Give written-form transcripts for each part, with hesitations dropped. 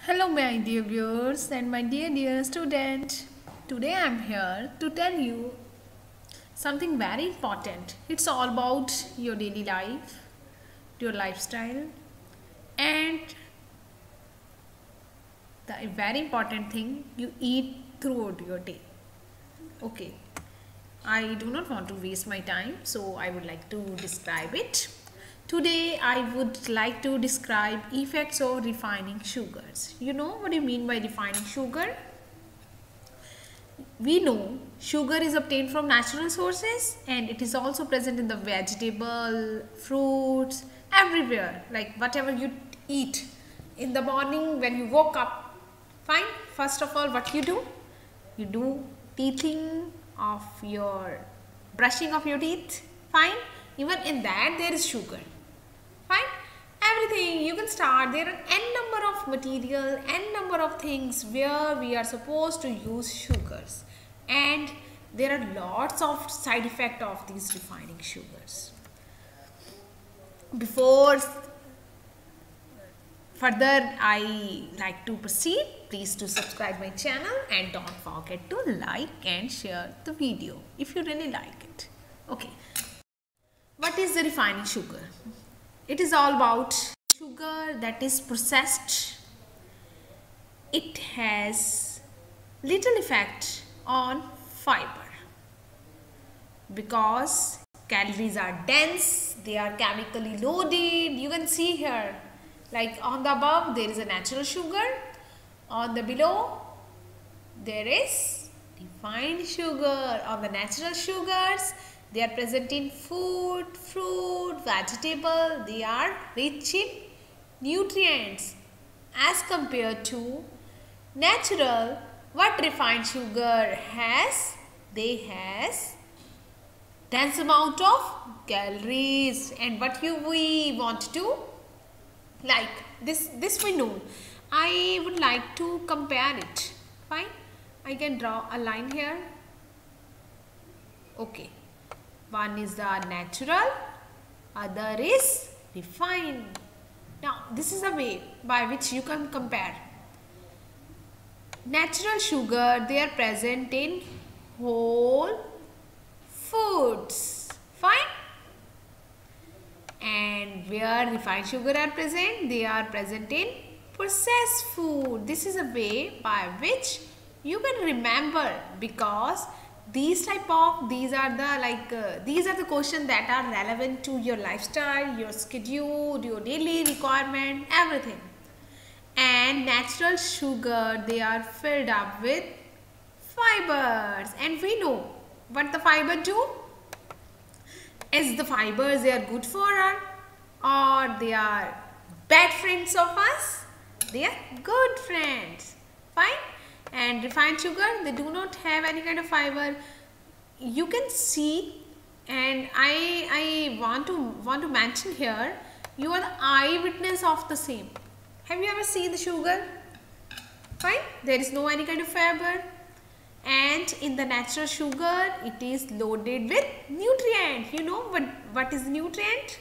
Hello my dear viewers and my dear student. Today I am here to tell you something very important. It's all about your daily life, your lifestyle, and the very important thing you eat throughout your day. Okay, I do not want to waste my time, so I would like to describe it. Today I would like to describe effects of refining sugars. You know what do you mean by refining sugar? We know sugar is obtained from natural sources and it is also present in the vegetable, fruits, everywhere, like whatever you eat. In the morning when you woke up, fine, first of all what you do? You do teething of your, brushing of your teeth, fine, even in that there is sugar, fine. Everything you can start, there are n number of material, n number of things where we are supposed to use sugars, and there are lots of side effect of these refining sugars. Before further I like to proceed, please do subscribe my channel and don't forget to like and share the video if you really like it. Okay, what is the refining sugar? It is all about sugar that is processed. It has little effect on fiber because calories are dense, they are chemically loaded. You can see here, like on the above there is a natural sugar, on the below there is refined sugar. On the natural sugars, they are present in food, fruit, vegetable. They are rich in nutrients as compared to natural. What refined sugar has? They has dense amount of calories. And what we want to do, like this we know. I would like to compare it. Fine, I can draw a line here. Okay, one is the natural, other is refined. Now this is a way by which you can compare. Natural sugar, they are present in whole foods, fine. And where refined sugar are present, they are present in processed food. This is a way by which you can remember, because these are the questions that are relevant to your lifestyle, your schedule, your daily requirement, everything. And natural sugar, they are filled up with fibers, and we know what the fiber do. Is the fibers, they are good for us or they are bad friends of us? They are good friends, fine. And refined sugar, they do not have any kind of fiber. You can see, and I want to mention here, you are the eyewitness of the same. Have you ever seen the sugar? Fine, there is no any kind of fiber. And in the natural sugar, it is loaded with nutrient. You know what is nutrient?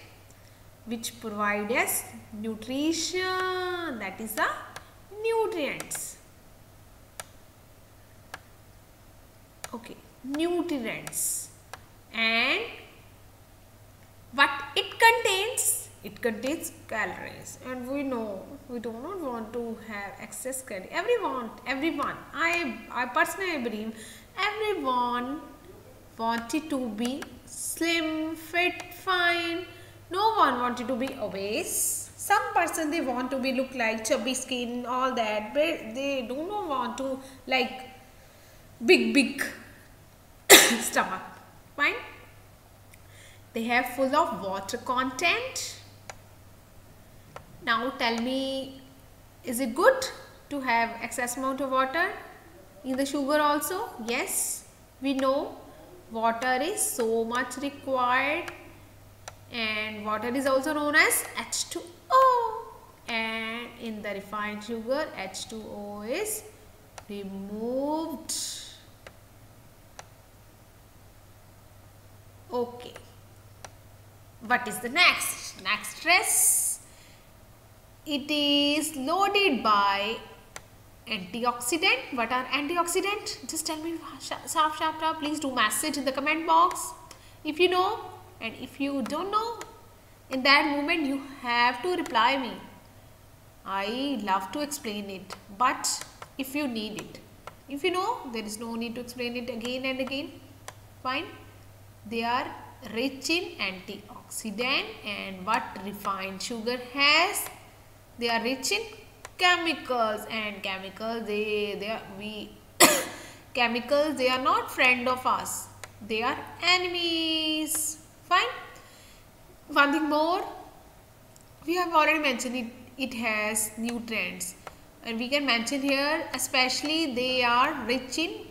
Which provide us nutrition. That is the nutrients. Okay, nutrients. And what it contains? It contains calories, and we know we do not want to have excess calories. Everyone, I personally believe everyone wanted to be slim, fit, fine. No one wanted to be obese. Some person, they want to be look like chubby skin, all that, but they do not want to like big stomach. Fine. They have full of water content. Now tell me, is it good to have excess amount of water in the sugar also? Yes, we know water is so much required, and water is also known as H2O, and in the refined sugar H2O is removed. Okay, what is the next stress? It is loaded by Antioxidant. What are antioxidant? Just tell me sharp. Please do message in the comment box if you know, and if you don't know, in that moment you have to reply me. I love to explain it, but if you need it, if you know, there is no need to explain it again and again. Fine. They are rich in antioxidant, and what refined sugar has? They are rich in chemicals, and chemicals chemicals, they are not friend of us, they are enemies. Fine. One thing more, we have already mentioned it, it has nutrients, and we can mention here especially they are rich in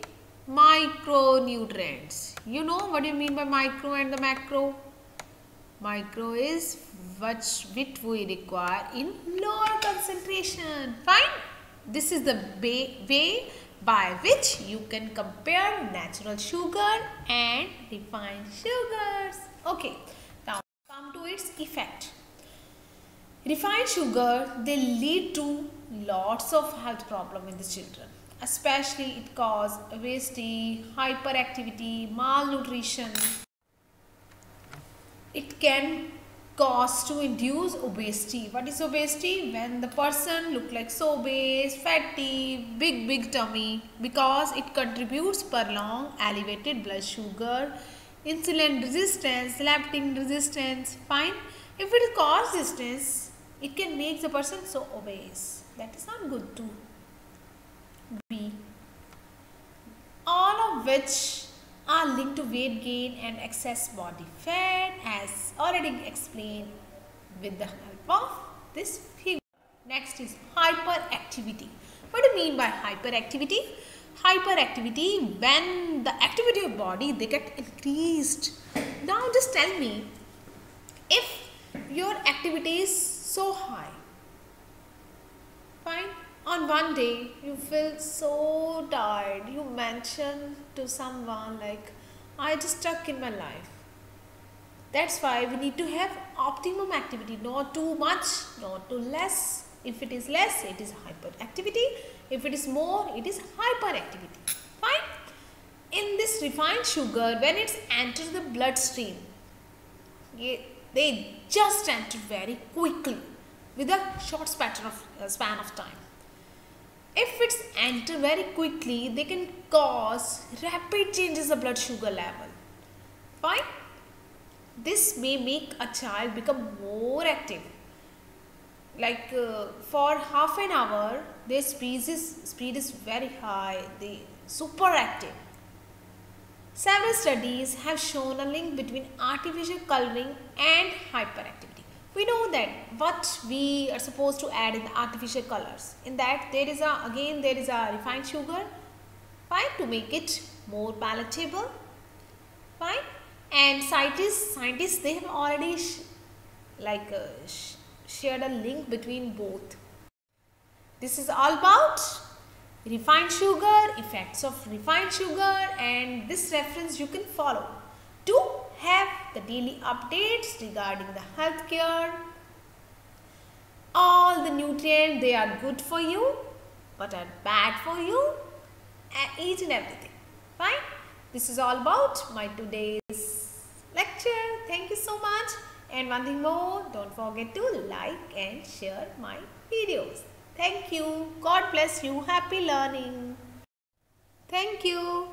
micronutrients. You know what do you mean by micro and the macro? Micro is which we require in lower concentration. Fine. This is the way by which you can compare natural sugar and refined sugars. Okay. Now come to its effect. Refined sugar, they lead to lots of health problems in the children. Especially it causes obesity, hyperactivity, malnutrition. It can cause to induce obesity. What is obesity? When the person look like so obese, fatty, big tummy, because it contributes prolonged elevated blood sugar, insulin resistance, leptin resistance. Fine. If it is cause resistance, it can make the person so obese. That is not good to be. All of which are linked to weight gain and excess body fat, as already explained with the help of this figure. Next is hyperactivity. What do you mean by hyperactivity? Hyperactivity, when the activity of body they get increased. Now just tell me, if your activity is so high, fine, on one day you feel so tired, you mention to someone like, I just stuck in my life. That's why we need to have optimum activity, not too much, not too less. If it is less, it is hyperactivity. If it is more, it is hyperactivity. Fine. In this refined sugar, when it enters the bloodstream, they just enter very quickly with a short span of time. If it's enter very quickly, they can cause rapid changes of blood sugar level. Fine. This may make a child become more active. Like for half an hour, their speed is very high. They super active. Several studies have shown a link between artificial coloring and hyperactivity. We know that what we are supposed to add in the artificial colors. In that there is a refined sugar, fine, to make it more palatable, fine. And scientists they have already shared a link between both. This is all about refined sugar, effects of refined sugar, and this reference you can follow to have the daily updates regarding the healthcare. All the nutrients, they are good for you but are bad for you, each and everything. Fine. This is all about my today's lecture. Thank you so much. And one thing more, don't forget to like and share my videos. Thank you. God bless you. Happy learning. Thank you.